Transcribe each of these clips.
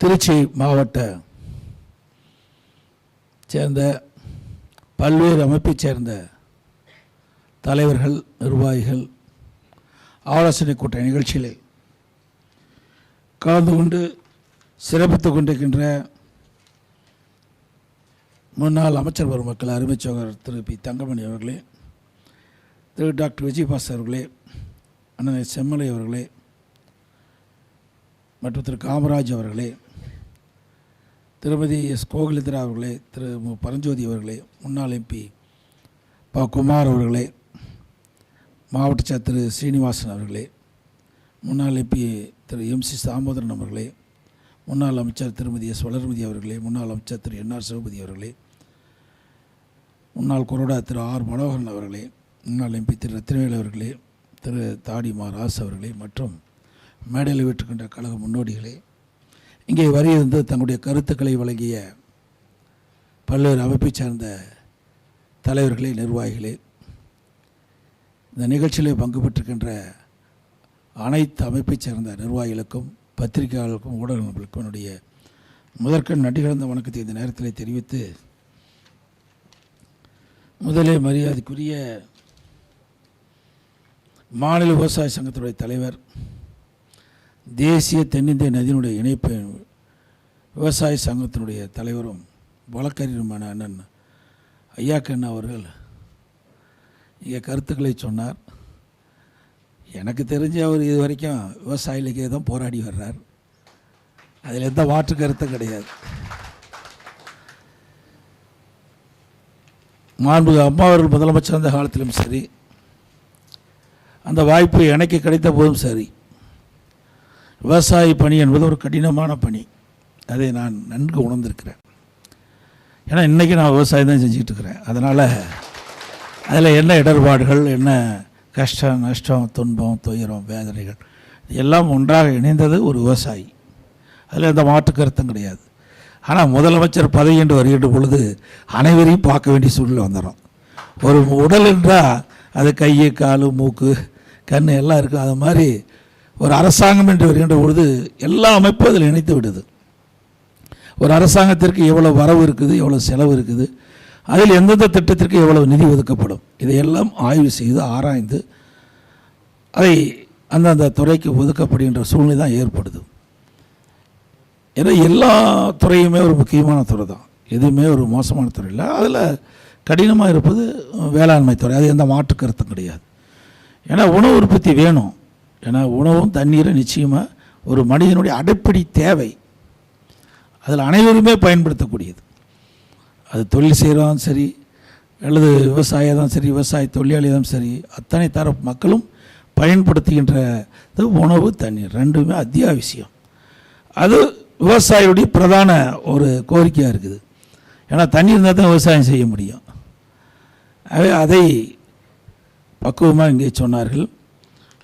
திருச்சி மாவட்ட சேர்ந்த பல்வேறு அமைப்பைச் சேர்ந்த தலைவர்கள், நிர்வாகிகள் ஆலோசனை கூட்ட நிகழ்ச்சியில் கலந்து கொண்டு சிறப்பித்துக் கொண்டிருக்கின்ற முன்னாள் அமைச்சர் பெருமக்கள், அருமைச் சகோதரர் திரு பி. தங்கமணி அவர்களே, திரு டாக்டர் விஜயபாஸ்கர் அவர்களே, அண்ணன் செம்மலை அவர்களே மற்றும் திரு காமராஜ் அவர்களே, திருமதி எஸ். கோகுலேந்திரா அவர்களே, திரு மு. பரஞ்சோதி அவர்களே, முன்னாள் எம்பி ப. குமார் அவர்களே, மாவட்ட செயலர் திரு ஸ்ரீனிவாசன் அவர்களே, முன்னாள் எம்பி திரு எம்.சி. தாமோதரன் அவர்களே, முன்னாள் அமைச்சர் திருமதி எஸ். வளர்மதி அவர்களே, முன்னாள் அமைச்சர் திரு என்.ஆர். சிவபதி அவர்களே, முன்னாள் கொறடா திரு ஆர். மனோகரன் அவர்களே, முன்னாள் எம்பி திரு ரத்தினவேல் அவர்களே, திரு தாடி மா. ராஸ் அவர்களே மற்றும் மேடையில் வீட்டுக்கின்ற கழக முன்னோடிகளே, இங்கே வரையிருந்து தங்களுடைய கருத்துக்களை வழங்கிய பல்வேறு அமைப்பைச் சார்ந்த தலைவர்களே, நிர்வாகிகளே, இந்த நிகழ்ச்சியிலே பங்கு பெற்றிருக்கின்ற அனைத்து அமைப்பைச் சேர்ந்த நிர்வாகிகளுக்கும், பத்திரிகையாளர்களுக்கும், ஊடகங்களுக்கும் என்னுடைய முதற்கண் நன்றி கலந்த வணக்கத்தை இந்த நேரத்தில் தெரிவித்து, முதலே மரியாதைக்குரிய மாநில விவசாய சங்கத்தினுடைய தலைவர், தேசிய தென்னிந்திய நதியினுடைய இணைப்பு விவசாய சங்கத்தினுடைய தலைவரும் வழக்கறிஞருமான அண்ணன் ஐயாக்கண்ணா அவர்கள் இங்கே கருத்துக்களை சொன்னார். எனக்கு தெரிஞ்சு அவர் இது வரைக்கும் விவசாயிகளுக்கே தான் போராடி வர்றார். அதில் எந்த மாற்று கருத்தும் கிடையாது. மாண்புமிகு அம்மா அவர்கள் முதலமைச்சர் அந்த காலத்திலும் சரி, அந்த வாய்ப்பு எனக்கு கிடைத்த போதும் சரி, விவசாய பணி என்பது ஒரு கடினமான பணி. அதை நான் நன்கு உணர்ந்திருக்கிறேன். ஏன்னா இன்றைக்கி நான் விவசாயம் தான் செஞ்சுக்கிட்டு இருக்கிறேன். அதனால் அதில் என்ன இடர்பாடுகள், என்ன கஷ்டம், நஷ்டம், துன்பம், துயரம், வேதனைகள் எல்லாம் ஒன்றாக இணைந்தது ஒரு விவசாயி. அதில் எந்த மாற்று கருத்தும் கிடையாது. ஆனால் முதலமைச்சர் பதவி என்று வருகின்ற பொழுது அனைவரையும் பார்க்க வேண்டிய சூழ்நிலை வந்துடும். ஒரு உடல் என்றால் அது கை, கால், மூக்கு, கண் எல்லாம் இருக்கும். அது மாதிரி ஒரு அரசாங்கம் என்று வருகின்ற பொழுது எல்லா அமைப்பும் அதில் இணைத்து விடுது. ஒரு அரசாங்கத்திற்கு எவ்வளோ வரவு இருக்குது, எவ்வளோ செலவு இருக்குது, அதில் எந்தெந்த திட்டத்திற்கு எவ்வளவு நிதி ஒதுக்கப்படும், இதையெல்லாம் ஆய்வு செய்து ஆராய்ந்து அதை அந்தந்த துறைக்கு ஒதுக்கப்படுகின்ற சூழ்நிலை தான் ஏற்படுது. ஏன்னா எல்லா துறையுமே ஒரு முக்கியமான துறை தான், எதுவுமே ஒரு மோசமான துறை இல்லை. அதில் கடினமாக இருப்பது வேளாண்மை துறை. அது எந்த மாற்று கருத்தும் கிடையாது. ஏன்னா உணவு உற்பத்தி வேணும். ஏன்னா உணவும் தண்ணீரும் நிச்சயமாக ஒரு மனிதனுடைய அடிப்படை தேவை. அதில் அனைவருமே பயன்படுத்தக்கூடியது. அது தொழில் செய்கிறதும் சரி, அல்லது விவசாயம் தான் சரி, விவசாய தொழிலாளியும் சரி, அத்தனை தரப்பு மக்களும் பயன்படுத்துகின்றது உணவு, தண்ணீர் ரெண்டுமே அத்தியாவசியம். அது விவசாயியுடைய பிரதான ஒரு கோரிக்கையாக இருக்குது. ஏன்னா தண்ணி இருந்தால் தான் விவசாயம் செய்ய முடியும். அதை பக்குவமாக இங்கே சொன்னார்கள்.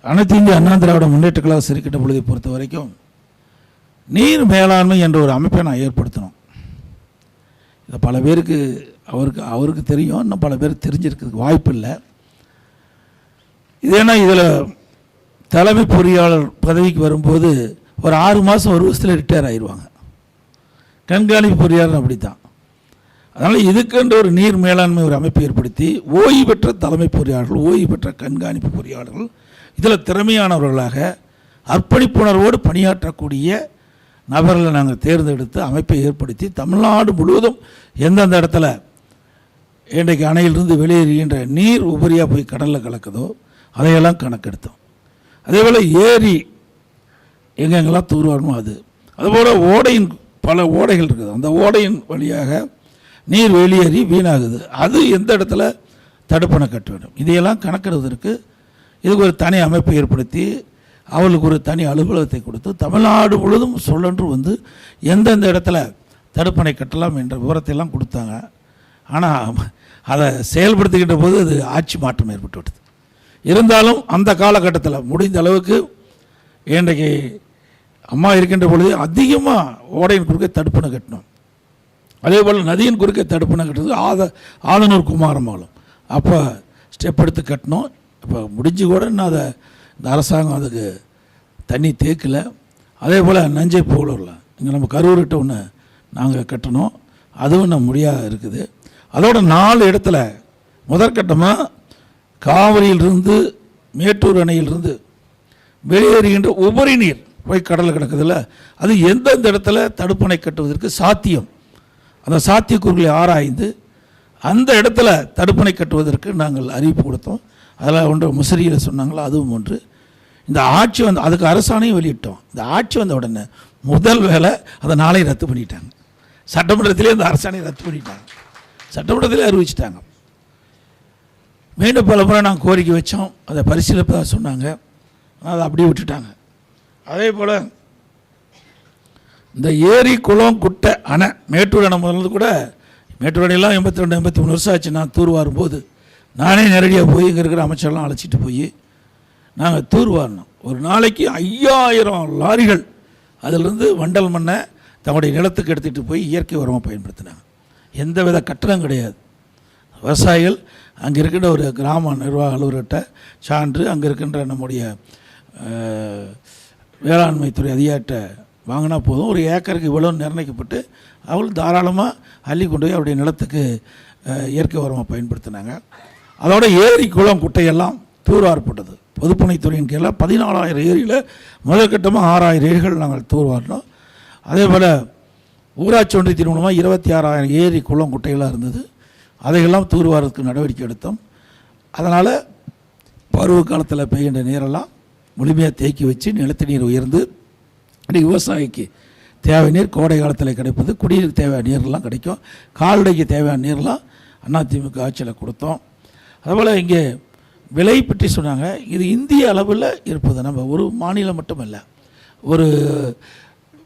அனைத்து இந்திய அண்ணா திராவிட முன்னேற்ற கழக சிறுகிட்ட பொழுதை பொறுத்த வரைக்கும் நீர் மேலாண்மை என்ற ஒரு அமைப்பை நான் ஏற்படுத்தணும். இதை பல பேருக்கு அவருக்கு தெரியும், இன்னும் பல பேருக்கு தெரிஞ்சிருக்கிறதுக்கு வாய்ப்பு இல்லை. இது ஏன்னா இதில் தலைமை பொறியாளர் பதவிக்கு வரும்போது ஒரு 6 மாதம், ஒரு வருஷத்தில் ரிட்டையர் ஆகிடுவாங்க. கண்காணிப்பு பொறியாளர் அப்படி தான். அதனால் இதுக்கென்று ஒரு நீர் மேலாண்மை ஒரு அமைப்பை ஏற்படுத்தி ஓய்வு பெற்ற தலைமை பொறியாளர்கள், ஓய்வு பெற்ற கண்காணிப்பு பொறியாளர்கள், இதில் திறமையானவர்களாக அர்ப்பணிப்புணர்வோடு பணியாற்றக்கூடிய நபர்களை நாங்கள் தேர்ந்தெடுத்து அமைப்பை ஏற்படுத்தி தமிழ்நாடு முழுவதும் எந்தெந்த இடத்துல இன்றைக்கு அணையிலிருந்து வெளியேறுகின்ற நீர் உபரியாக போய் கடலில் கலக்குதோ அதையெல்லாம் கணக்கெடுத்தோம். அதேபோல் ஏரி எங்கெங்கெல்லாம் தூர்வாரமோ அதுபோல் ஓடையின் பல ஓடைகள் இருக்குது. அந்த ஓடையின் வழியாக நீர் வெளியேறி வீணாகுது. அது எந்த இடத்துல தடுப்பணை கட்ட வேண்டும், இதையெல்லாம் கணக்கிடுவதற்கு இதுக்கு ஒரு தனி அமைப்பை ஏற்படுத்தி அவளுக்கு ஒரு தனி அலுவலகத்தை கொடுத்து தமிழ்நாடு முழுவதும் சொல்லன்று வந்து எந்தெந்த இடத்துல தடுப்பணை கட்டலாம் என்ற விவரத்தையெல்லாம் கொடுத்தாங்க. ஆனால் அதை செயல்படுத்துகின்ற போது அது ஆட்சி மாற்றம் ஏற்பட்டு விட்டது. இருந்தாலும் அந்த காலகட்டத்தில் முடிந்த அளவுக்கு இன்றைக்கு அம்மா இருக்கின்ற பொழுது அதிகமாக ஓடையின் குறுக்கே தடுப்பணை கட்டணும். அதே போல் நதியின் குறுக்கே தடுப்பணை கட்டுறது ஆதனூர் குமாரம்பாலம் அப்போ ஸ்டெப் எடுத்து கட்டணும். இப்போ முடிஞ்சு கூட இன்னும் அதை இந்த அரசாங்கம் அதுக்கு தண்ணி தேக்கலை. அதே போல் நஞ்சை போலூரில் இங்கே நம்ம கரூர்கிட்ட ஒன்று நாங்கள் கட்டணும், அதுவும் நம்ம முடியாக இருக்குது. அதோட 4 இடத்துல முதற்கட்டமாக காவிரியிலிருந்து மேட்டூர் அணையிலிருந்து வெளியேறுகின்ற உபரி நீர் போய் கடலில் கிடக்குதுல்ல, அது எந்தெந்த இடத்துல தடுப்பணை கட்டுவதற்கு சாத்தியம், அந்த சாத்தியக்கூறுகளை ஆராய்ந்து அந்த இடத்துல தடுப்பணை கட்டுவதற்கு நாங்கள் அறிவிப்பு கொடுத்தோம். அதில் ஒன்று முசிறியில் சொன்னாங்களோ அதுவும் ஒன்று. இந்த ஆட்சி வந்து அதுக்கு அரசாணையும் வெளியிட்டோம். இந்த ஆட்சி வந்த உடனே முதல் வேலை அதை நாளையும் ரத்து பண்ணிட்டாங்க. சட்டமன்றத்திலே இந்த அரசாணையை ரத்து பண்ணிட்டாங்க, சட்டமன்றத்திலே அறிவிச்சிட்டாங்க. மீண்டும் பல முறை நாங்கள் கோரிக்கை வச்சோம், அதை பரிசீலிப்பதாக சொன்னாங்க, அதை அப்படியே விட்டுட்டாங்க. அதே போல் இந்த ஏரி குளம் குட்டை அணை மேட்டூர் அணை முதல்ல கூட, மேட்டூர் அணையெல்லாம் 82-83 வருஷம் ஆச்சு. நான் தூர் வாரும்போது நானே நேரடியாக போய் இங்கே இருக்கிற அமைச்சர்லாம் அழைச்சிட்டு போய் நாங்கள் தூர் வாரினோம். ஒரு நாளைக்கு 5000 லாரிகள் அதிலிருந்து வண்டல் மண்ணை தங்களுடைய நிலத்துக்கு எடுத்துகிட்டு போய் இயற்கை உரமாக பயன்படுத்தினாங்க. எந்த வித கட்டணம் கிடையாது. விவசாயிகள் அங்கே இருக்கின்ற ஒரு கிராம நிர்வாக அலுவலர்கிட்ட சான்று, அங்கே இருக்கின்ற நம்முடைய வேளாண்மைத்துறை அதிகாரிட்ட வாங்கினா போதும். ஒரு ஏக்கருக்கு இவ்வளோ நிர்ணயிக்கப்பட்டு அவள் தாராளமாக அள்ளி கொண்டு போய் அவருடைய நிலத்துக்கு இயற்கை உரமாக பயன்படுத்தினாங்க. அதோட ஏரி குளம் குட்டையெல்லாம் தூர்வாரப்பட்டது. பொதுப்பணித்துறையின் கீழே 14,000 ஏரியில் முதற்கட்டமாக 6,000 ஏரிகள் நாங்கள் தூர்வாரினோம். அதே போல் ஊராட்சி ஒன்றியத்தின் மூலமாக 26,000 ஏரி குளம் குட்டைகளாக இருந்தது. அதையெல்லாம் தூர்வாரத்துக்கு நடவடிக்கை எடுத்தோம். அதனால் பருவ காலத்தில் பெய்கின்ற நீரெல்லாம் முழுமையாக தேக்கி வச்சு நிலத்தடி நீர் உயர்ந்து இன்றைக்கி விவசாயிக்கு தேவை நீர் கோடை காலத்தில் கிடைப்பது, குடிநீருக்கு தேவையான நீர்லாம் கிடைக்கும். கால்நடைக்கு தேவையான நீர்லாம் அதிமுக ஆட்சியில் கொடுத்தோம். அதுபோல் இங்கே விலை பற்றி சொன்னாங்க. இது இந்திய அளவில் இருப்பது, நம்ம ஒரு மாநிலம் மட்டுமல்ல. ஒரு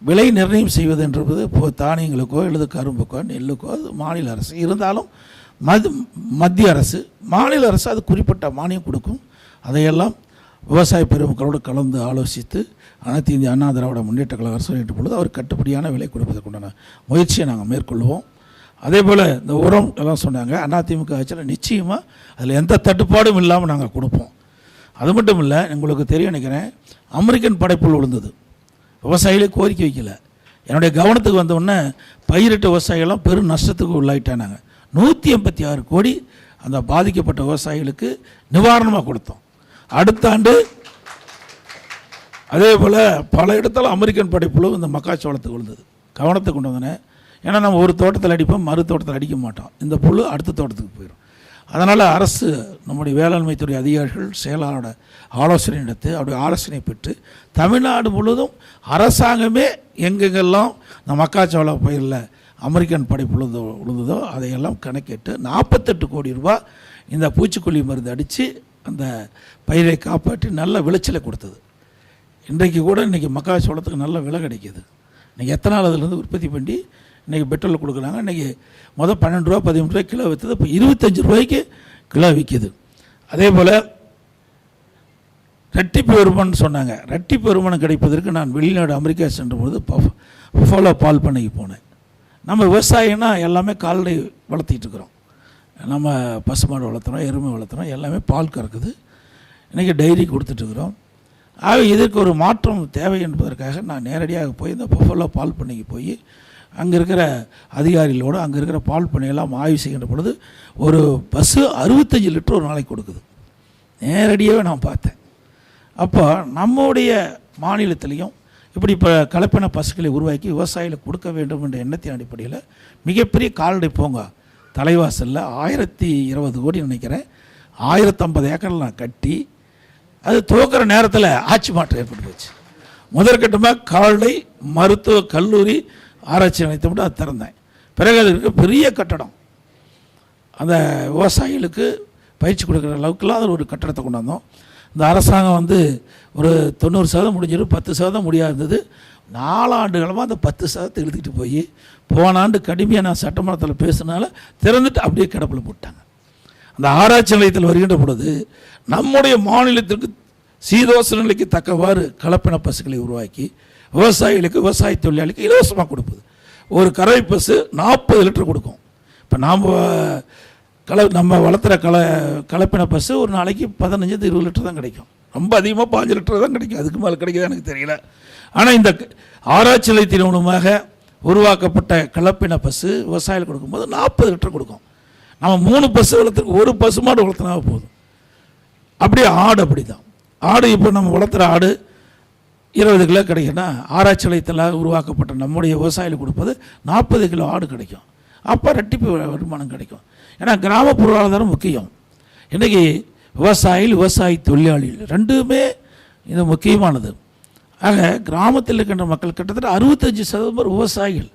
விலை நிர்ணயம் செய்வது என்றது இப்போ தானியங்களுக்கோ அல்லது கரும்புக்கோ நெல்லுக்கோ அது மாநில அரசு இருந்தாலும் மத்திய அரசு மாநில அரசு அது குறிப்பிட்ட மானியம் கொடுக்கும். அதையெல்லாம் விவசாய பெருமக்களோடு கலந்து ஆலோசித்து அனைத்து இந்திய அண்ணா திராவிட முன்னேற்ற கழக அரசு வெளியிட்ட பொழுது அவர் கட்டுப்படியான விலை கொடுப்பதற்குண்டான முயற்சியை நாங்கள் மேற்கொள்வோம். அதே போல் இந்த உரம் எல்லாம் சொன்னாங்க. அதிமுக ஆட்சியில் நிச்சயமாக அதில் எந்த தட்டுப்பாடும் இல்லாமல் நாங்கள் கொடுப்போம். அது மட்டும் இல்லை, உங்களுக்கு தெரியும் நினைக்கிறேன், அமெரிக்கன் படைப்புள் விழுந்தது. விவசாயிகளே கோரிக்கை வைக்கல. என்னுடைய கவனத்துக்கு வந்தவுடனே பயிரிட்ட விவசாயிகள்லாம் பெரும் நஷ்டத்துக்கு உள்ளாயிட்டானாங்க. 186 கோடி அந்த பாதிக்கப்பட்ட விவசாயிகளுக்கு நிவாரணமாக கொடுத்தோம். அடுத்த ஆண்டு அதே போல் பல இடத்துல அமெரிக்கன் படைப்புழு இந்த மக்காச்சோளத்துக்கு விழுந்தது. கவனத்தை கொண்டு வந்தேன். ஏன்னா நம்ம ஒரு தோட்டத்தில் அடிப்போம், மறு தோட்டத்தில் அடிக்க மாட்டோம். இந்த புழு அடுத்த தோட்டத்துக்கு போயிடும். அதனால் அரசு நம்முடைய வேளாண்மைத்துறை அதிகாரிகள் செயலாளரோட ஆலோசனை எடுத்து அவருடைய ஆலோசனை பெற்று தமிழ்நாடு முழுவதும் அரசாங்கமே எங்கெங்கெல்லாம் இந்த மக்காச்சோள பயிரில் அமெரிக்கன் படைப்புழு விழுந்ததோ அதையெல்லாம் கணக்கிட்டு 48 கோடி ரூபாய் இந்த பூச்சிக்கொல்லி மருந்து அடித்து அந்த பயிரை காப்பாற்றி நல்ல விளைச்சலை கொடுத்தது. இன்றைக்கு கூட இன்றைக்கி மக்காச்சோளத்துக்கு நல்ல விலை கிடைக்கிது. இன்றைக்கி எத்தனால் அதிலேருந்து உற்பத்தி பண்ணி இன்றைக்கி பெட்ரோலில் கொடுக்குறாங்க. இன்றைக்கி 12 ரூபா 13 ரூபாய் கிலோ விற்றது, இப்போ 25 ரூபாய்க்கு கிலோ விற்கிது. அதே போல் ரெட்டிப்பு வருமானம்னு சொன்னாங்க. ரெட்டிப்பு வருமானம் கிடைப்பதற்கு நான் வெளிநாடு அமெரிக்கா சென்ற பொழுது பஃபாலோ பால் பண்ணைக்கு போனேன். நம்ம விவசாயம்னா எல்லாமே கால்நடை வளர்த்திட்டு இருக்கிறோம். நம்ம பசுமாடு வளர்த்துறோம், எருமை வளர்த்துறோம், எல்லாமே பால் கறக்குது. இன்றைக்கி டைரி கொடுத்துட்ருக்குறோம். ஆக இதற்கு ஒரு மாற்றம் தேவை என்பதற்காக நான் நேரடியாக போய் இந்த பஃபாலோ பால் பண்ணைக்கு போய் அங்கே இருக்கிற அதிகாரிகளோடு அங்கே இருக்கிற பால் பண்ணையெல்லாம் ஆய்வு செய்கின்ற பொழுது ஒரு பஸ்ஸு 65 லிட்டர் ஒரு நாளைக்கு கொடுக்குது. நேரடியாகவே நான் பார்த்தேன். அப்போ நம்முடைய மாநிலத்திலையும் இப்படி இப்போ கலப்பின பசுக்களை உருவாக்கி விவசாயிகளுக்கு கொடுக்க வேண்டும் என்ற எண்ணத்தின் அடிப்படையில் மிகப்பெரிய கால்நடை பூங்கா தலைவாசலில் 1020 கோடி நினைக்கிறேன் 1050 ஏக்கரில் நான் கட்டி அது துவக்கிற நேரத்தில் ஆட்சி மாற்றம் ஏற்பட்டு போச்சு. முதற்கட்டமாக கால்நடை மருத்துவ கல்லூரி ஆராய்ச்சி நிலையத்தை மட்டும் அது திறந்தேன். பிறகு அது இருக்க பெரிய கட்டடம், அந்த விவசாயிகளுக்கு பயிற்சி கொடுக்குற அளவுக்குலாம் அதில் ஒரு கட்டடத்தை கொண்டாந்தோம். இந்த அரசாங்கம் வந்து ஒரு 90% முடிஞ்சிடும், 10% முடியாது இருந்தது. 4 ஆண்டுகளமாக அந்த 10% எழுதிட்டு போய் போன ஆண்டு கடுமையாக நான் சட்டமன்றத்தில் பேசினால திறந்துட்டு அப்படியே கிடப்பில் போட்டாங்க. அந்த ஆராய்ச்சி நிலையத்தில் வருகின்ற பொழுது நம்முடைய மாநிலத்திற்கு சீதோச நிலைக்கு தக்கவாறு கலப்பின பசுக்களை உருவாக்கி விவசாயிகளுக்கு விவசாய தொழிலாளிக்கு இலவசமாக கொடுப்பது. ஒரு கறவை பசு 40 லிட்டர் கொடுக்கும். இப்போ நம்ம வளர்த்துற கலப்பின பசு ஒரு நாளைக்கு 15-20 லிட்டர் தான் கிடைக்கும். ரொம்ப அதிகமாக 5 லிட்டர் தான் கிடைக்கும். அதுக்கு மேலே கிடைக்குது எனக்கு தெரியல. ஆனால் இந்த ஆராய்ச்சி நிலையத்தின் மூலமாக உருவாக்கப்பட்ட கலப்பின பசு விவசாயிகள் கொடுக்கும்போது 40 லிட்டர் கொடுக்கும். நம்ம 3 பசு வளர்த்துக்கு ஒரு பசு மாடு வளர்த்துனா போதும். அப்படியே ஆடு அப்படி தான். ஆடு இப்போ நம்ம வளர்த்துற ஆடு 20 கிலோ கிடைக்குன்னா ஆராய்ச்சி நிலையத்தில் உருவாக்கப்பட்ட நம்முடைய விவசாயிகளுக்கு கொடுப்பது 40 கிலோ ஆடு கிடைக்கும். அப்போ ரெட்டிப்பு வருமானம் கிடைக்கும். ஏன்னா கிராம பொருளாதாரம் முக்கியம். இன்றைக்கி விவசாயி தொழிலாளிகள் ரெண்டுமே இது முக்கியமானது. ஆக கிராமத்தில் இருக்கின்ற மக்கள் கிட்டத்தட்ட 65% விவசாயிகள்,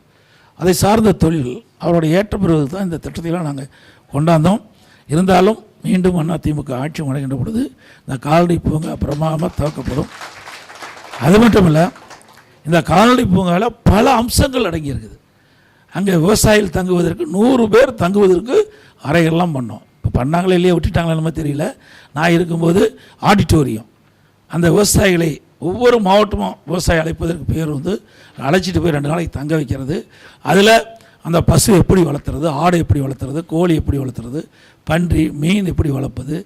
அதை சார்ந்த தொழில் அவருடைய ஏற்ற பிறகு தான் இந்த திட்டத்தையெல்லாம் நாங்கள் கொண்டாந்தோம். இருந்தாலும் மீண்டும் அதிமுக ஆட்சி அடைகின்ற பொழுது இந்த கால்நடை பூங்கா பிரமாதமாக துவக்கப்படும். அது மட்டும் இல்லை, இந்த கால்நடை பூங்காவில் பல அம்சங்கள் அடங்கியிருக்குது. அங்கே விவசாயிகள் தங்குவதற்கு 100 பேர் தங்குவதற்கு அறைகள்லாம் பண்ணோம். இப்போ பண்ணாங்களே இல்லையா, விட்டுட்டாங்களே நம்ம தெரியல. நான் இருக்கும்போது ஆடிட்டோரியம், அந்த விவசாயிகளை ஒவ்வொரு மாவட்டமும் விவசாயி அழைப்பதற்கு பேர் வந்து அழைச்சிட்டு போய் 2 நாளைக்கு தங்க வைக்கிறது. அதில் அந்த பசு எப்படி வளர்த்துறது, ஆடு எப்படி வளர்த்துறது, கோழி எப்படி வளர்த்துறது, பன்றி மீன் எப்படி வளர்ப்பது,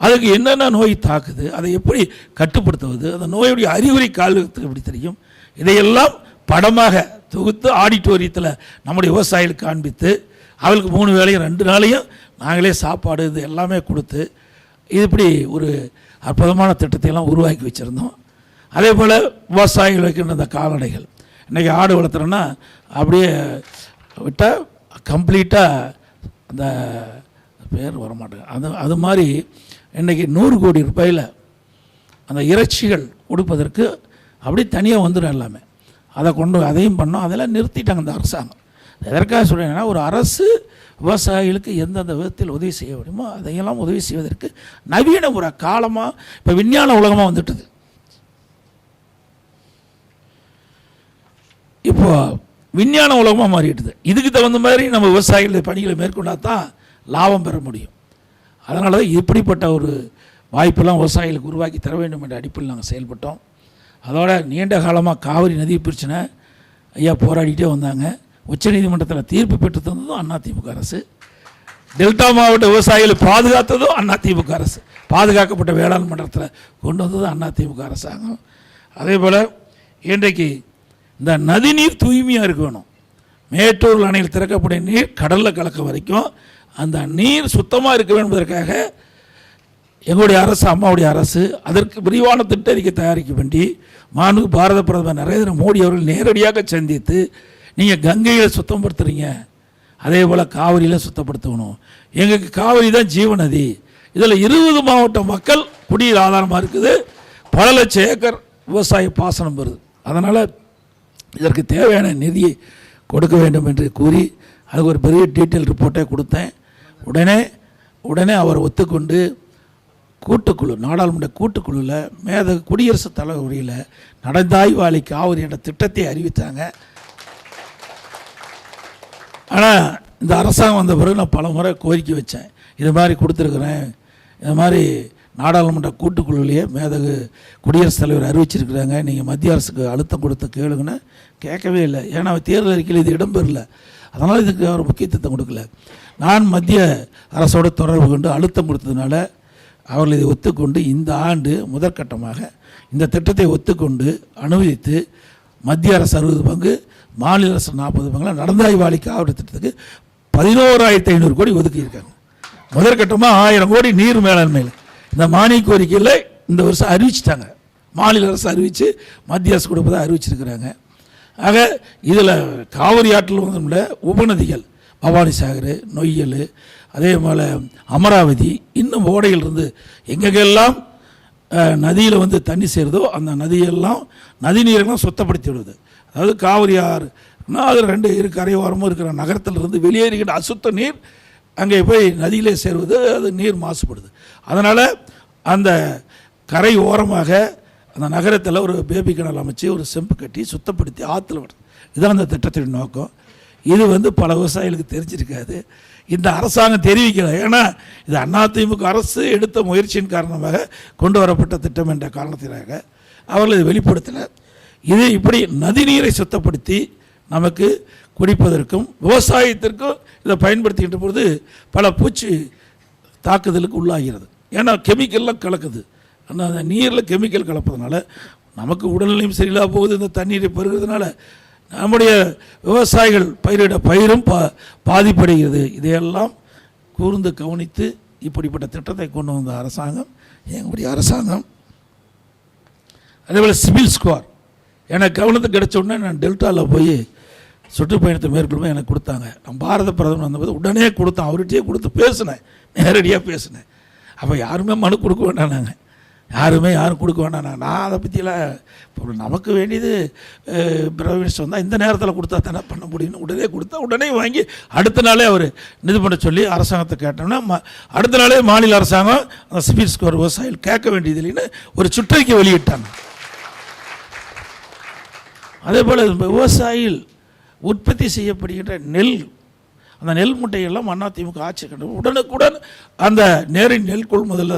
அதுக்கு என்னென்ன நோய் தாக்குது, அதை எப்படி கட்டுப்படுத்துவது, அந்த நோயுடைய அறிகுறி காலத்துக்கு எப்படி தெரியும், இதையெல்லாம் படமாக தொகுத்து ஆடிட்டோரியத்தில் நம்முடைய விவசாயிகளுக்கு காண்பித்து அவளுக்கு 3 வேளையும் 2 நாளையும் நாங்களே சாப்பாடு இது எல்லாமே கொடுத்து இது இப்படி ஒரு அற்புதமான திட்டத்தையெல்லாம் உருவாக்கி வச்சுருந்தோம். அதே போல் விவசாயிகள் வைக்கின்ற அந்த கால்நடைகள், இன்றைக்கி ஆடு வளர்த்துறோன்னா அப்படியே விட்டால் கம்ப்ளீட்டாக அந்த பேர் வரமாட்டேங்க, அது மாதிரி இன்றைக்கி 100 கோடி ரூபாயில் அந்த இறைச்சிகள் கொடுப்பதற்கு அப்படி தனியாக வந்துடும் எல்லாமே. அதை அதையும் பண்ணோம். அதெல்லாம் நிறுத்திட்டாங்க இந்த அரசாங்கம். எதற்காக சொல்கிறேன்னா, ஒரு அரசு விவசாயிகளுக்கு எந்தெந்த விதத்தில் உதவி செய்ய முடியுமோ அதையெல்லாம் உதவி செய்வதற்கு நவீன ஒரு காலமாக இப்போ விஞ்ஞான உலகமாக வந்துட்டுது. இப்போ விஞ்ஞான உலகமாக மாறிட்டுது. இதுக்கு தகுந்த மாதிரி நம்ம விவசாயிகளுடைய பணிகளை மேற்கொண்டால் தான் லாபம் பெற முடியும். அதனால தான் இப்படிப்பட்ட ஒரு வாய்ப்பெல்லாம் விவசாயிகளுக்கு உருவாக்கி தர வேண்டும் என்ற அடிப்படையில் நாங்கள் செயல்பட்டோம். அதோட நீண்ட காலமாக காவிரி நதி பிரச்சனை ஐயா போராடிட்டே வந்தாங்க. உச்சநீதிமன்றத்தில் தீர்ப்பு பெற்று தந்ததும் அதிமுக அரசு. டெல்டா மாவட்ட விவசாயிகளை பாதுகாத்ததும் அதிமுக அரசு. பாதுகாக்கப்பட்ட வேளாண் மன்றத்தில் கொண்டு வந்ததும் அதிமுக அரசாங்கம். அதே போல் இன்றைக்கு இந்த நதிநீர் தூய்மையாக இருக்கணும். மேட்டூர் அணையில் திறக்கக்கூடிய நீர் கடலில் கலக்க வரைக்கும் அந்த நீர் சுத்தமாக இருக்க வேண்டும் என்பதற்காக எங்களுடைய அரசு, அம்மாவுடைய அரசு அதற்கு விரிவான திட்ட அறிக்கை தயாரிக்க வேண்டி மாண்புமிகு பாரத பிரதமர் நரேந்திர மோடி அவர்கள் நேரடியாக சந்தித்து, நீங்கள் கங்கையில் சுத்தப்படுத்துகிறீங்க, அதே போல் காவிரியில் சுத்தப்படுத்தணும், எங்களுக்கு காவிரி தான் ஜீவநதி, இதில் 20 மாவட்ட மக்கள் குடிநீர் ஆதாரமாக இருக்குது, பல லட்சம் ஏக்கர் விவசாய பாசனம் வருது, அதனால் இதற்கு தேவையான நிதியை கொடுக்க வேண்டும் என்று கூறி அதுக்கு ஒரு பெரிய டீட்டெயில் ரிப்போர்ட்டை கொடுத்தேன். உடனே அவர் ஒத்துக்கொண்டு கூட்டுக்குழு, நாடாளுமன்ற கூட்டுக்குழுவில் குடியரசுத் தலைவர் உரையில் நடந்தாய்வாளி காவிரி என்ற திட்டத்தை அறிவித்தாங்க. ஆனால் இந்த அரசாங்கம் வந்த பிறகு நான் பல முறை கோரிக்கை வச்சேன், இது மாதிரி கொடுத்துருக்குறேன், இது மாதிரி நாடாளுமன்ற கூட்டுக்குழுவிலேயே குடியரசுத் தலைவர் அறிவிச்சிருக்கிறாங்க, நீங்கள் மத்திய அரசுக்கு அழுத்தம் கொடுத்து கேளுங்கன்னு கேட்கவே இல்லை. ஏன்னா தேர்தல் அறிக்கையில் இது இடம்பெறல, அதனால் இதுக்கு அவர் முக்கியத்துவம் கொடுக்கல. நான் மத்திய அரசோடு தொடர்பு கொண்டு அழுத்தம் கொடுத்ததுனால அவர்கள் இதை ஒத்துக்கொண்டு இந்த ஆண்டு முதற்கட்டமாக இந்த திட்டத்தை ஒத்துக்கொண்டு அனுமதித்து மத்திய அரசு 60 பங்கு, மாநில அரசு 40 பங்குல நடந்தாய்வாளி காவிரி திட்டத்துக்கு 11,500 கோடி ஒதுக்கியிருக்காங்க. முதற்கட்டமாக 1000 கோடி நீர் மேலாண்மையில் இந்த மானிய கோரிக்கையில் இந்த வருஷம் அறிவிச்சிட்டாங்க. மாநில அரசு அறிவித்து மத்திய அரசு கொடுப்பதாக அறிவிச்சிருக்கிறாங்க. ஆக இதில் காவிரி ஆற்றில் வந்து உபநதிகள் பவானி சாகர், நொய்யல், அதே போல் அமராவதி, இன்னும் ஓடைகள் இருந்து எங்கெங்கெல்லாம் நதியில் வந்து தண்ணி சேருதோ அந்த நதியெல்லாம் நதி நீரெல்லாம் சுத்தப்படுத்தி விடுது. அதாவது காவிரி ஆறுனா அது 2 கரையோரமும் இருக்கிற நகரத்திலிருந்து வெளியேறுகின்ற அசுத்த நீர் அங்கே போய் நதியிலே சேருவது, அது நீர் மாசுபடுது. அதனால் அந்த கரை ஓரமாக அந்த நகரத்தில் ஒரு பேபி கிணறு அமைச்சு ஒரு செம்பு கட்டி சுத்தப்படுத்தி ஆற்றுல விடுது. இதுதான் அந்த திட்டத்தின் நோக்கம். இது வந்து பல விவசாயிகளுக்கு தெரிஞ்சிருக்காது, இந்த அரசாங்கம் தெரிவிக்கல. ஏன்னா இது அதிமுக அரசு எடுத்த முயற்சியின் காரணமாக கொண்டு வரப்பட்ட திட்டம் என்ற காரணத்தினாக அவர்கள் இதை வெளிப்படுத்தலை. இது இப்படி நதிநீரை சுத்தப்படுத்தி நமக்கு குடிப்பதற்கும் விவசாயத்திற்கும் இதை பயன்படுத்துகின்ற பொழுது பல பூச்சி தாக்குதலுக்கு உள்ளாகிறது. ஏன்னா கெமிக்கல்லாம் கலக்குது, அந்த நீரில் கெமிக்கல் கலப்பதுனால நமக்கு உடல்நிலையும் சரியில்லாத போகுது. இந்த தண்ணீரை பெறுகிறதுனால நம்முடைய விவசாயிகள் பயிரிட பயிரும் பாதிப்படைகிறது. இதையெல்லாம் கூர்ந்து கவனித்து இப்படிப்பட்ட திட்டத்தை கொண்டு வந்த அரசாங்கம் எங்களுடைய அரசாங்கம். அதேபோல் சிவில் ஸ்கோர் எனக்கு கவனத்துக்கு கிடைச்ச உடனே நான் டெல்டாவில் போய் சுற்றுப்பயணத்தை மேற்கொள்ளும் எனக்கு கொடுத்தாங்க. நான் பாரத பிரதமர் வந்தபோது உடனே கொடுத்தேன். அவர்கிட்டயே கொடுத்து பேசினேன், நேரடியாக பேசினேன். அப்போ யாருமே மனு கொடுக்க வேண்டாம், நாங்கள் யாரும் கொடுக்க வேண்டாம். நான் அதை பற்றியெல்லாம் இப்போ நமக்கு வேண்டியது பிரைம் மினிஸ்டர் வந்தால் இந்த நேரத்தில் கொடுத்தா தானே பண்ண முடியும்னு உடனே கொடுத்தா உடனே வாங்கி அடுத்த நாளே அவர் இது பண்ண சொல்லி அரசாங்கத்தை கேட்டோம்னா அடுத்த நாளே மாநில அரசாங்கம் அந்த சிவில் ஸ்கோர் விவசாயிகள் கேட்க வேண்டியது இல்லைன்னு ஒரு சுற்றறிக்கை வெளியிட்டாங்க. அதே போல் விவசாயிகள் உற்பத்தி செய்யப்படுகின்ற நெல், அந்த நெல் முட்டையெல்லாம் அதிமுக ஆட்சி கண்டு உடனுக்குடன் அந்த நேரடி நெல் கொள்முதல்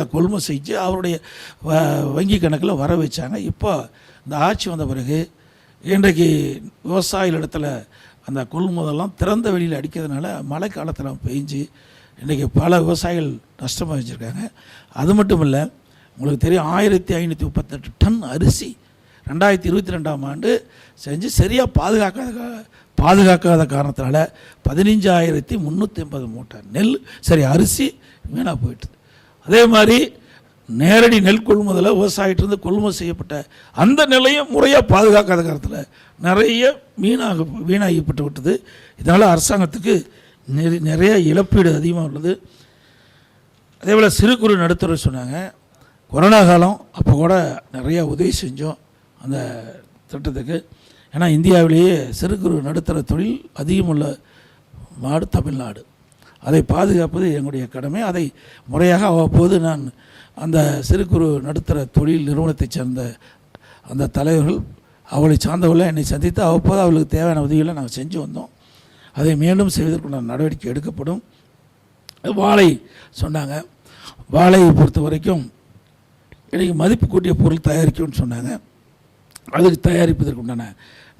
செஞ்சு அவருடைய வங்கி கணக்கில் வர வச்சாங்க. இப்போ இந்த ஆட்சி வந்த பிறகு இன்றைக்கு விவசாயிகளிடத்தில் அந்த கொள்முதலாம் திறந்த வெளியில் அடிக்கிறதுனால மழை காலத்தில் பெஞ்சு இன்றைக்கி பல விவசாயிகள் நஷ்டமாக வச்சுருக்காங்க. அது மட்டும் இல்லை, உங்களுக்கு தெரியும் 1538 டன் அரிசி 2022ஆம் ஆண்டு செஞ்சு சரியாக பாதுகாக்காத காரணத்தினால 15,380 மூட்டை நெல் அரிசி வீணாக போயிட்டுது. அதே மாதிரி நேரடி நெல் கொள்முதலை விவசாயிட்டிருந்து கொள்முதல் செய்யப்பட்ட அந்த நெல்லையும் முறையாக பாதுகாக்காத காரணத்தில் நிறைய வீணாகப்பட்டு விட்டது. இதனால் அரசாங்கத்துக்கு நிறைய இழப்பீடு அதிகமாக உள்ளது. அதே போல் சிறு குறு நடுத்தர சொன்னாங்க. கொரோனா காலம் அப்போ கூட நிறையா உதவி செஞ்சோம் அந்த திட்டத்துக்கு. ஏன்னா இந்தியாவிலேயே சிறு குறு நடுத்தர தொழில் அதிகமுள்ள நாடு தமிழ்நாடு. அதை பாதுகாப்பது எங்களுடைய கடமை. அதை முறையாக அவ்வப்போது நான் அந்த சிறு குறு நடுத்தர தொழில் நிறுவனத்தை சேர்ந்த அந்த தலைவர்கள் அவளை சார்ந்தவர்கள் என்னை சந்தித்து அவ்வப்போது அவர்களுக்கு தேவையான உதவிகளை நாங்கள் செஞ்சு வந்தோம். அதை மீண்டும் செய்வதற்குண்டான நடவடிக்கை எடுக்கப்படும். வாழை சொன்னாங்க. வாழையை பொறுத்த வரைக்கும் இன்றைக்கி மதிப்பு கூட்டிய பொருள் தயாரிக்கும்னு சொன்னாங்க. அதுக்கு தயாரிப்பதற்குண்டான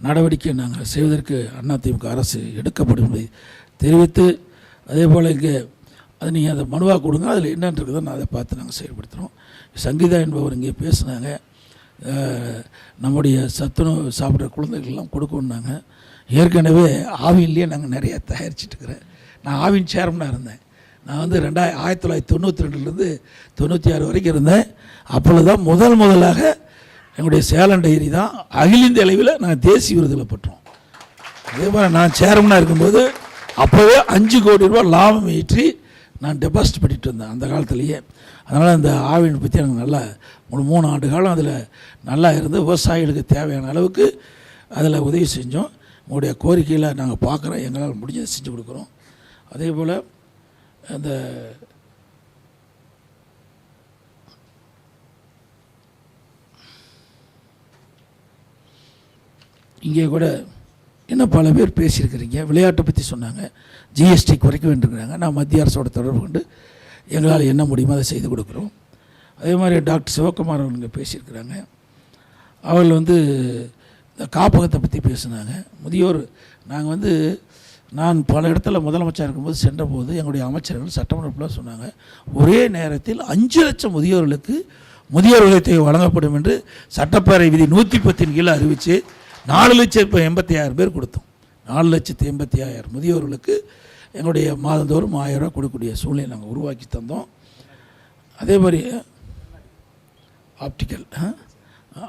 நடவடிக்கை நாங்கள் செய்வதற்கு அதிமுக அரசு எடுக்கப்படும் என்பதை தெரிவித்து, அதே போல் இங்கே அது நீங்கள் அதை மனுவாக கொடுங்க, அதில் என்னென்னு இருக்குதோ நான் அதை பார்த்து நாங்கள் செயல்படுத்துகிறோம். சங்கீதா என்பவர் இங்கே பேசினாங்க. நம்முடைய சத்துணவு சாப்பிட்ற குழந்தைகள்லாம் கொடுக்கணுன்னாங்க. ஏற்கனவே ஆவின்லேயே நாங்கள் நிறையா தயாரிச்சிட்ருக்கிறேன். நான் ஆவின் சேர்மனாக இருந்தேன். நான் வந்து 1992லேருந்து 96 வரைக்கும் இருந்தேன். அப்பொழுது தான் முதலாக எங்களுடைய சேலம் டைரி தான் அகில இந்திய அளவில் நாங்கள் தேசிய விருதில் பெற்றோம். அதே மாதிரி நான் சேர்மனாக இருக்கும்போது அப்போவே 5 கோடி ரூபா லாபம் ஈற்றி நான் டெபாசிட் பண்ணிட்டு இருந்தேன் அந்த காலத்துலேயே. அதனால் அந்த ஆவினை பற்றி எனக்கு நல்லா 3 ஆண்டு காலம் அதில் நல்லா இருந்து விவசாயிகளுக்கு தேவையான அளவுக்கு அதில் உதவி செஞ்சோம். உங்களுடைய கோரிக்கையில் நாங்கள் பார்க்குறோம், எங்களால் முடிஞ்சதை செஞ்சு கொடுக்குறோம். அதே போல் அந்த இங்கே கூட இன்னும் பல பேர் பேசியிருக்கிறீங்க. விளையாட்டை பற்றி சொன்னாங்க, ஜிஎஸ்டி குறைக்க வேண்டியிருக்கிறாங்க. நான் மத்திய அரசோட தொடர்பு கொண்டு எங்களால் என்ன முடியுமோ அதை செய்து கொடுக்குறோம். அதே மாதிரி டாக்டர் சிவகுமார் அவங்க பேசியிருக்கிறாங்க. அவர்கள் வந்து இந்த காப்பகத்தை பற்றி பேசினாங்க. முதியோர் நான் பல இடத்துல முதலமைச்சர் இருக்கும்போது சென்றபோது எங்களுடைய அமைச்சர்கள் சட்டமன்றத்தில் சொன்னாங்க, ஒரே நேரத்தில் 5 லட்சம் முதியோர்களுக்கு முதியோர் உதவித்தொகை வழங்கப்படும் என்று சட்டப்பேரவை விதி 110 கீழே அறிவித்து 4,85,000 பேர் கொடுத்தோம். 4,85,000 முதியோர்களுக்கு எங்களுடைய மாதந்தோறும் 1000 ரூபா கொடுக்கக்கூடிய சூழ்நிலை நாங்கள் உருவாக்கி தந்தோம். அதே மாதிரி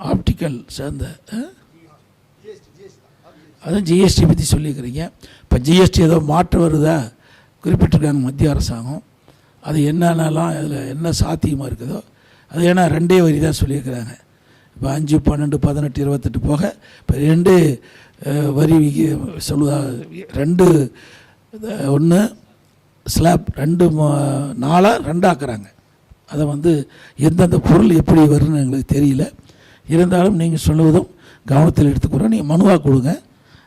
ஆப்டிக்கல் சேர்ந்த அதுவும் ஜிஎஸ்டி பற்றி சொல்லியிருக்கிறீங்க. இப்போ ஜிஎஸ்டி ஏதோ மாற்றம் வருதா குறிப்பிட்டிருக்காங்க மத்திய அரசாங்கம். அது என்னென்னலாம் அதில் என்ன சாத்தியமாக இருக்குதோ அது ஏன்னா 2 வரி தான் சொல்லியிருக்கிறாங்க. இப்போ 5, 12, 18, 28 போக இப்போ 2 வரி சொல்லுதா. 2 1 ஸ்லாப் 2 4 2 ஆக்குறாங்க. அதை வந்து எந்தெந்த பொருள் எப்படி வரும்னு எங்களுக்கு தெரியல. இருந்தாலும் நீங்கள் சொல்லுவதும் கவனத்தில் எடுத்துக்கிறோம். நீங்கள் மனுவாக கொடுங்க,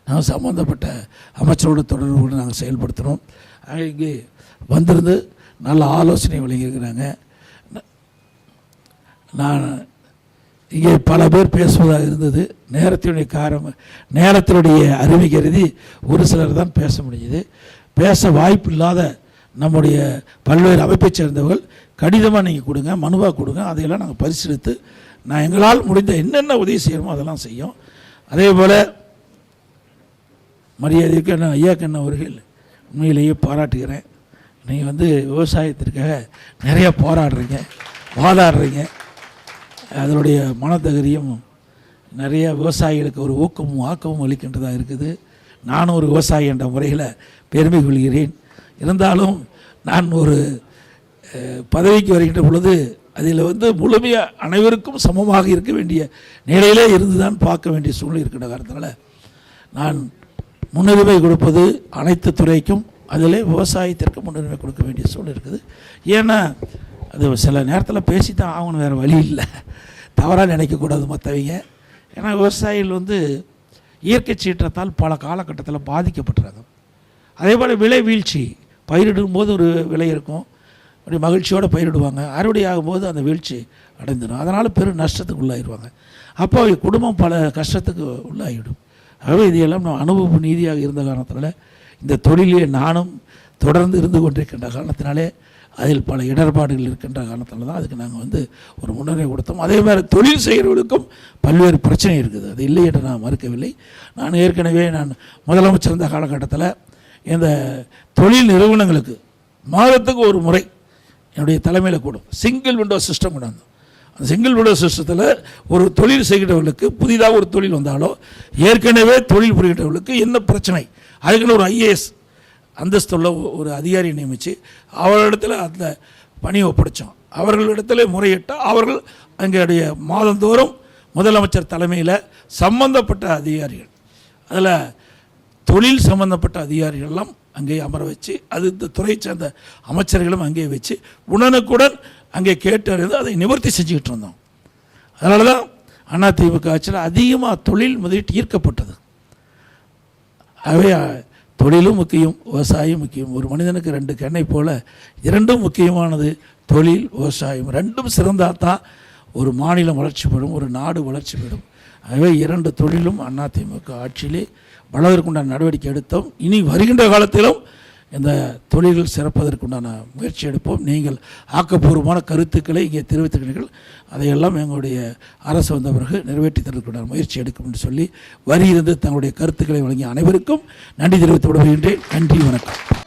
நாங்கள் சம்மந்தப்பட்ட அமைச்சரோட தொடர்பு நாங்கள் செயல்படுத்துகிறோம். இங்கே வந்திருந்து நல்ல ஆலோசனை வழங்கியிருக்கிறாங்க. நான் இங்கே பல பேர் பேசுவதாக இருந்தது. நேரத்தினுடைய அறிவை கருதி ஒரு சிலர் தான் பேச முடியுது. பேச வாய்ப்பு இல்லாத நம்முடைய பல்வேறு அமைப்பை சேர்ந்தவர்கள் கடிதமாக நீங்கள் கொடுங்க, மனுவாக கொடுங்க. அதையெல்லாம் நாங்கள் பரிசீலித்து நான் எங்களால் முடிந்த என்னென்ன உதவி செய்யணுமோ அதெல்லாம் செய்யும். அதே போல் மரியாதைக்கு நான் ஐயாக்கண்ணன் அவர்கள் உண்மையிலேயே பாராட்டுகிறேன். நீங்கள் விவசாயத்திற்காக நிறைய போராடுறீங்க, வாதாடுறீங்க. அதனுடைய மனதகரியம் நிறைய விவசாயிகளுக்கு ஒரு ஊக்கமும் ஆக்கமும் அளிக்கின்றதாக இருக்குது. நானும் ஒரு விவசாயி என்ற முறையில் பெருமை கொள்கிறேன். இருந்தாலும் நான் ஒரு பதவிக்கு வருகின்ற பொழுது அதில் முழுமையாக அனைவருக்கும் சமமாக இருக்க வேண்டிய நிலையிலே இருந்து தான் பார்க்க வேண்டிய சூழ்நிலை இருக்கின்ற காரணத்தினால நான் முன்னுரிமை கொடுப்பது அனைத்து துறைக்கும், அதில் விவசாயத்திற்கு முன்னுரிமை கொடுக்க வேண்டிய சூழ்நிலை இருக்குது. ஏன்னா அது சில நேரத்தில் பேசி தான் ஆகணும், வேறு வழி இல்லை. தவறாக நினைக்கக்கூடாது மற்றவங்க. ஏன்னா விவசாயிகள் இயற்கை சீற்றத்தால் பல காலகட்டத்தில் பாதிக்கப்பட்டுறாங்க. அதே போல் விலை வீழ்ச்சி, பயிரிடும் போது ஒரு விலை இருக்கும், அப்படி மகிழ்ச்சியோடு பயிரிடுவாங்க, அறுவடை ஆகும்போது அந்த வீழ்ச்சி அடைந்துடும். அதனால் பெரும் நஷ்டத்துக்கு உள்ளாகிடுவாங்க. அப்போ குடும்பம் பல கஷ்டத்துக்கு உள்ளாகிவிடும். ஆகவே இதையெல்லாம் நான் அனுபவ நீதியாக இருந்த காரணத்தினால இந்த தொழிலே நானும் தொடர்ந்து இருந்து கொண்டிருக்கின்ற காரணத்தினாலே அதில் பல இடர்பாடுகள் இருக்கின்ற காரணத்தினால தான் அதுக்கு நாங்கள் ஒரு முன்னுரிமை கொடுத்தோம். அதே மாதிரி தொழில் செய்கிறவர்களுக்கும் பல்வேறு பிரச்சனை இருக்குது, அது இல்லை என்று நான் மறுக்கவில்லை. நான் ஏற்கனவே முதலமைச்சர் இருந்த காலகட்டத்தில் இந்த தொழில் நிறுவனங்களுக்கு மாதத்துக்கு ஒரு முறை என்னுடைய தலைமையில் கூடும் சிங்கிள் விண்டோ சிஸ்டம் கொண்டாந்தோம். அந்த சிங்கிள் விண்டோ சிஸ்டத்தில் ஒரு தொழில் செய்கிறவர்களுக்கு புதிதாக ஒரு தொழில் வந்தாலோ ஏற்கனவே தொழில் புரிகிறவர்களுக்கு என்ன பிரச்சனை, அதுக்குன்னு ஒரு ஐஏஎஸ் அந்தஸ்துள்ள ஒரு அதிகாரியை நியமித்து அவர்களிடத்தில் அந்த பணியை ஒப்படைச்சோம். அவர்களிடத்தில் முறையிட்டால் அவர்கள் அங்களுடைய மாதந்தோறும் முதலமைச்சர் தலைமையில் சம்பந்தப்பட்ட அதிகாரிகள், அதில் தொழில் சம்பந்தப்பட்ட அதிகாரிகள்லாம் அங்கே அமர வச்சு, அது இந்த துறை சேர்ந்த அமைச்சர்களும் அங்கே வச்சு உடனுக்குடன் அங்கே கேட்டறிந்து அதை நிவர்த்தி செஞ்சுக்கிட்டு இருந்தோம். அதனால தான் அதிமுக ஆட்சியில் அதிகமாக தொழில் முதலீட்டு ஈர்க்கப்பட்டது. ஆகவே தொழிலும் முக்கியம், விவசாயம் முக்கியம். ஒரு மனிதனுக்கு ரெண்டு கண்ணை போல் இரண்டும் முக்கியமானது. தொழில் விவசாயம் ரெண்டும் சிறந்தால் தான் ஒரு மாநிலம் வளர்ச்சி பெறும், ஒரு நாடு வளர்ச்சி பெறும். ஆகவே இரண்டு தொழிலும் அதிமுக ஆட்சியிலே வளர்வதற்குண்டான நடவடிக்கை எடுத்தோம். இனி வருகின்ற காலத்திலும் இந்த தொழில்கள் சிறப்பதற்குண்டான முயற்சி எடுப்போம். நீங்கள் ஆக்கப்பூர்வமான கருத்துக்களை இங்கே தெரிவித்திருக்கிறீர்கள், அதையெல்லாம் எங்களுடைய அரசு வந்த பிறகு நிறைவேற்றி தருவதற்குண்டான முயற்சி எடுக்கும் என்று சொல்லி வரியிருந்து தங்களுடைய கருத்துக்களை வழங்கிய அனைவருக்கும் நன்றி தெரிவித்து விடுகின்றேன். நன்றி, வணக்கம்.